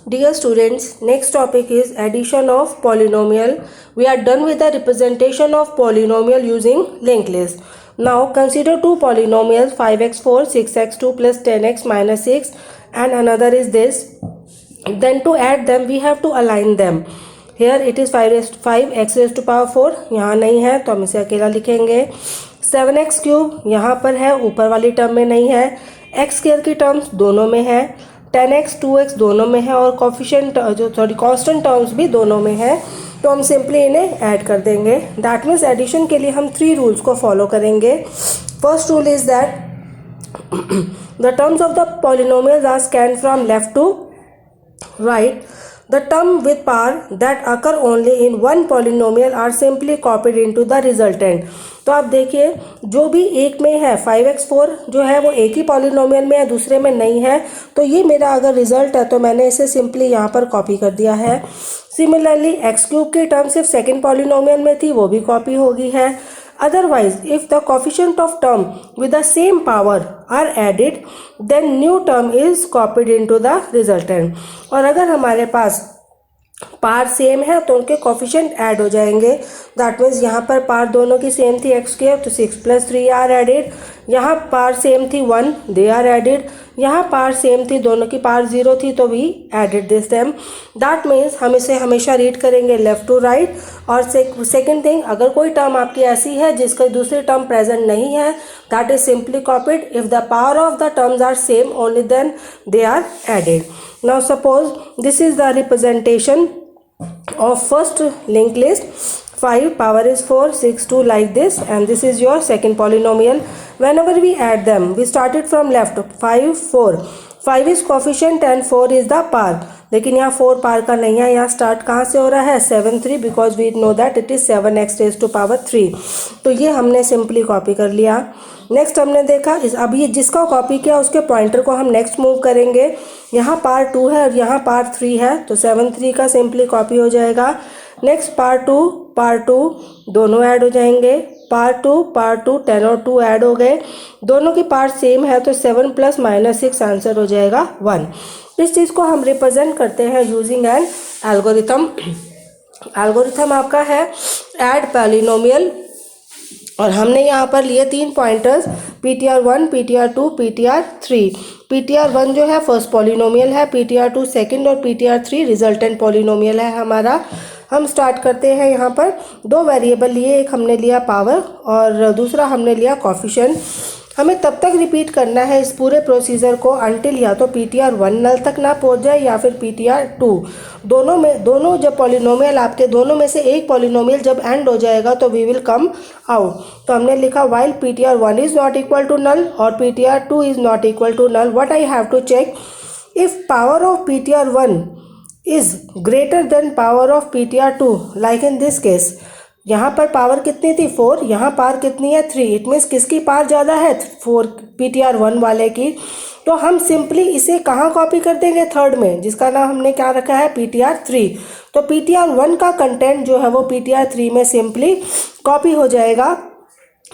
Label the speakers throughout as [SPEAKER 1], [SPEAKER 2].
[SPEAKER 1] Dear students, next topic is addition of polynomial. We are done with the representation of polynomial using linked list. Now consider two polynomials 5x4, 6x2 plus 10x minus 6 and another is this. Then to add them we have to align them. Here it is 5x raised to power 4, यहाँ नहीं है तो हम इसे अकेला लिखेंगे. 7x cube यहाँ पर है, ऊपर वाली टर्म में नहीं है. x स्क्वायर की टर्म्स दोनों में है. 10x 2x दोनों में है और कॉफिशिएंट कांस्टेंट टर्म्स भी दोनों में है. तो हम सिंपली इन्हें ऐड कर देंगे. दैट मीन्स एडिशन के लिए हम 3 रूल्स को फॉलो करेंगे. First rule is that the terms of the polynomials are scan from left to right. The term with power that occur only in one polynomial are simply copied into the resultant. तो आप देखिए जो भी एक में है 5x4 जो है वो एक ही पॉलिनोमियल में है, दूसरे में नहीं है. तो ये मेरा अगर रिजल्ट है तो मैंने इसे सिंपली यहाँ पर कॉपी कर दिया है. सिमिलरली एक्स क्यूब की टर्म सिर्फ सेकेंड पॉलिनोमियल में थी, वो भी कॉपी होगी है. Otherwise, if the coefficient of term with the same power are added, then new term is copied into the resultant. और अगर हमारे पास पार सेम है तो उनके कोफिशिएंट ऐड हो जाएंगे. दैट मीन्स यहाँ पर पार दोनों की सेम थी एक्स स्क्वायर तो 6 + 3 आर एडेड. यहाँ पार सेम थी 1, दे आर एडेड. यहाँ पार सेम थी, दोनों की पार 0 थी तो we added this them. That means हम इसे हमेशा रीड करेंगे लेफ्ट टू राइट. और सेकेंड थिंग, अगर कोई टर्म आपकी ऐसी है जिसका दूसरी टर्म प्रेजेंट नहीं है, that is simply copied. If the power of the terms are same only then they are added. Now suppose this is the representation of first linked list. 5 power is 4, 6, 2 like this, and this is your second polynomial. Whenever we add them, we started from left. 5, 4. 5 is coefficient and 4 is the power. लेकिन यहाँ 4 पार का नहीं है. यहाँ start कहाँ से हो रहा है? 7, 3 because we know that it is 7x raised to power 3. तो ये हमने सिंपली कॉपी कर लिया. नेक्स्ट हमने देखा अब ये जिसका कॉपी किया उसके पॉइंटर को हम नेक्स्ट मूव करेंगे. यहाँ पार्ट 2 है और यहाँ पार्ट 3 है तो 7, 3 का सिंपली कॉपी हो जाएगा. नेक्स्ट पार्ट 2 दोनों ऐड हो जाएंगे. पार्ट 2 10 और 2 ऐड हो गए, दोनों की पार्ट सेम है तो 7 + -6 आंसर हो जाएगा 1. इस चीज़ को हम रिप्रेजेंट करते हैं यूजिंग एन एल्गोरिथम. एल्गोरिथम आपका है ऐड पॉलिनोमियल और हमने यहाँ पर लिए 3 pointers PTR1, PTR2, PTR3. PTR1 जो है फर्स्ट पॉलिनोमियल है, PTR2 सेकंड और PTR3 रिजल्टेंट पॉलिनोमियल है हमारा. हम स्टार्ट करते हैं. यहाँ पर 2 वेरिएबल लिए, एक हमने लिया पावर और दूसरा हमने लिया कॉफिशिएंट. हमें तब तक रिपीट करना है इस पूरे प्रोसीजर को अंटिल या तो PTR1 नल तक ना पहुँच जाए या फिर PTR2. दोनों जब पॉलिनोमियल आपके दोनों में से एक पॉलिनोमियल जब एंड हो जाएगा तो वी विल कम आउट. तो हमने लिखा while PTR1 is not equal to null और PTR2 is not equal to null, what I have to check if power of PTR1 is greater than power of PTR2. Like in this case यहाँ पर power कितनी थी 4, यहाँ पार कितनी है 3. It means किसकी पार ज़्यादा है 4 PTR1 वाले की. तो हम सिंपली इसे कहाँ कॉपी कर देंगे? थर्ड में, जिसका नाम हमने क्या रखा है PTR3. तो PTR1 का कंटेंट जो है वो PTR3 में सिंपली कॉपी हो जाएगा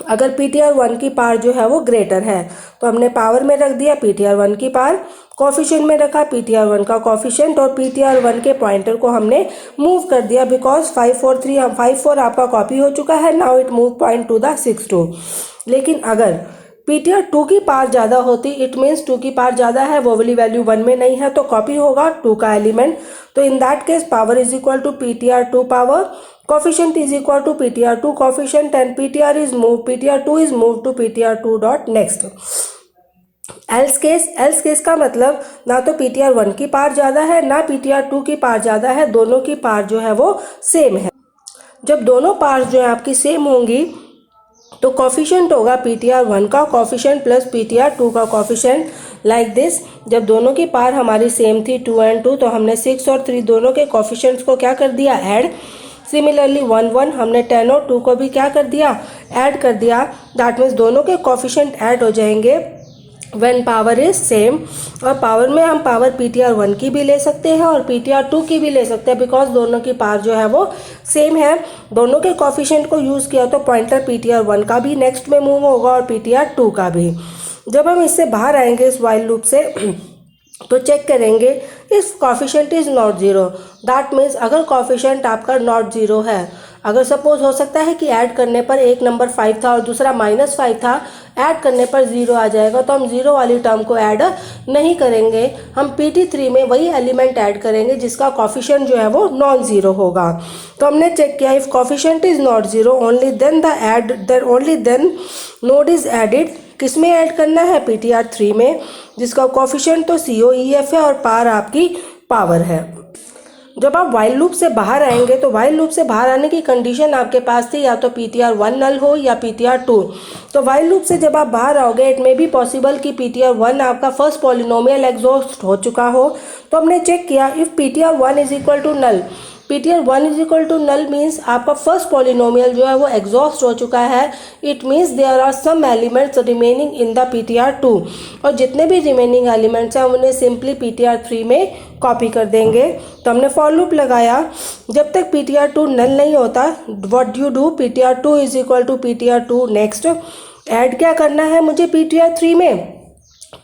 [SPEAKER 1] अगर PTR1 की पार जो है वो ग्रेटर है. तो हमने पावर में रख दिया PTR1 की पार, कोफिशिएंट में रखा PTR1 का कोफिशिएंट और PTR1 के पॉइंटर को हमने मूव कर दिया बिकॉज 5, 4, 3 5, 4 आपका कॉपी हो चुका है. Now it move point two the 6, 2. लेकिन अगर PTR2 की पार ज़्यादा होती, इट मीन्स 2 की पार ज़्यादा है, वो वाली वैल्यू 1 में नहीं है तो कॉपी होगा 2 का एलिमेंट. तो in that case power is equal to PTR2 power, coefficient is equal to PTR2 coefficient and PTR2 is moved to PTR2 dot next. Else case का मतलब ना तो PTR1 की पार ज़्यादा है ना PTR2 की पार ज़्यादा है, दोनों की पार जो है वो सेम है. जब दोनों पार जो है आपकी सेम होंगी तो कॉफिशिएंट होगा PTR1 का कॉफिशिएंट प्लस PTR2 का कॉफिशिएंट. लाइक दिस, जब दोनों की पार हमारी सेम थी 2 and 2 तो हमने 6 और 3 दोनों के कॉफिशिएंट्स को क्या कर दिया? ऐड. सिमिलरली 1, 1 हमने 10 और 2 को भी क्या कर दिया? ऐड कर दिया. दैट मीन्स दोनों के कॉफिशिएंट ऐड हो जाएंगे व्हेन पावर इज सेम. और पावर में हम पावर PTR1 की भी ले सकते हैं और PTR2 की भी ले सकते हैं बिकॉज दोनों की पावर जो है वो सेम है. दोनों के कॉफिशिएंट को यूज़ किया तो पॉइंटर PTR1 का भी नेक्स्ट में मूव होगा और PTR2 का भी. जब हम इससे बाहर आएंगे इस वाइल लूप से तो चेक करेंगे if coefficient is not zero, that means अगर कॉफिशेंट आपका नॉट ज़ीरो है, अगर सपोज हो सकता है कि ऐड करने पर एक नंबर 5 था और दूसरा -5 था, ऐड करने पर 0 आ जाएगा, तो हम 0 वाली टर्म को ऐड नहीं करेंगे, हम PT3 में वही एलिमेंट ऐड करेंगे जिसका कॉफिशेंट जो है वो नॉन ज़ीरो होगा। तो हमने चेक किया if coefficient is not zero only then node is added. किस में ऐड करना है? PTR3 में, जिसका कॉफिशेंट तो COEF है और पार आपकी पावर है। जब आप वाइल लूप से बाहर आएंगे तो वाइल लूप से बाहर आने की कंडीशन आपके पास थी या तो PTR1 नल हो या PTR2। तो वाइल लूप से जब आप बाहर आओगे इट मे बी पॉसिबल कि PTR1 आपका फर्स्ट पॉलिनोमियल एग्जॉस्ट हो चुका हो। तो हमने चेक किया if PTR1 is equal to null, PTR1 is equal to null means आपका फर्स्ट पॉलिनोमियल जो है वो एग्जॉस्ट हो चुका है। It means there are some elements remaining in the PTR2, और जितने भी रिमेनिंग एलिमेंट्स हैं उन्हें सिंपली PTR3 में कॉपी कर देंगे। तो हमने फॉर लूप लगाया, जब तक PTR2 नल नहीं होता what you do, PTR2 is equal to PTR2 next add क्या करना है मुझे PTR3 में,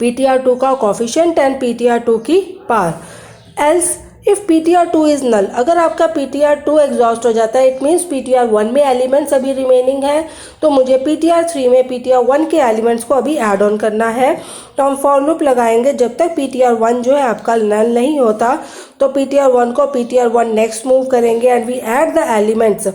[SPEAKER 1] PTR2 का कॉफिशेंट एंड PTR2 की power. Else if PTR2 is null, अगर आपका PTR2 एग्जॉस्ट हो जाता है इट मीन्स PTR1 में एलिमेंट्स अभी रिमेनिंग है, तो मुझे PTR3 में PTR1 के एलिमेंट्स को अभी ऐड ऑन करना है। तो हम फॉर लूप लगाएंगे जब तक PTR1 जो है आपका नल नहीं होता, तो PTR1 को PTR1 नेक्स्ट मूव करेंगे and we add the elements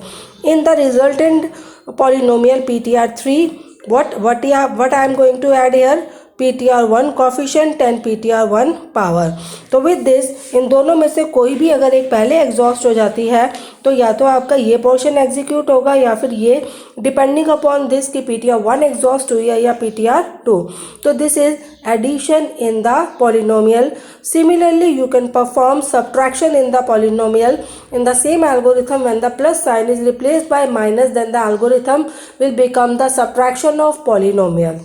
[SPEAKER 1] in the resultant polynomial PTR3। what I am going to add here, PTR1 coefficient and PTR1 power। तो विद दिस इन दोनों में से कोई भी अगर एक पहले एग्जॉस्ट हो जाती है तो या तो आपका ये पोर्शन एग्जीक्यूट होगा या फिर ये, डिपेंडिंग अपॉन दिस कि PTR1 एग्जॉस्ट हुई है या PTR2। तो this is addition in the polynomial. Similarly you can perform subtraction in the polynomial in the same algorithm. When the plus sign is replaced by minus, then the algorithm will become the subtraction of polynomial.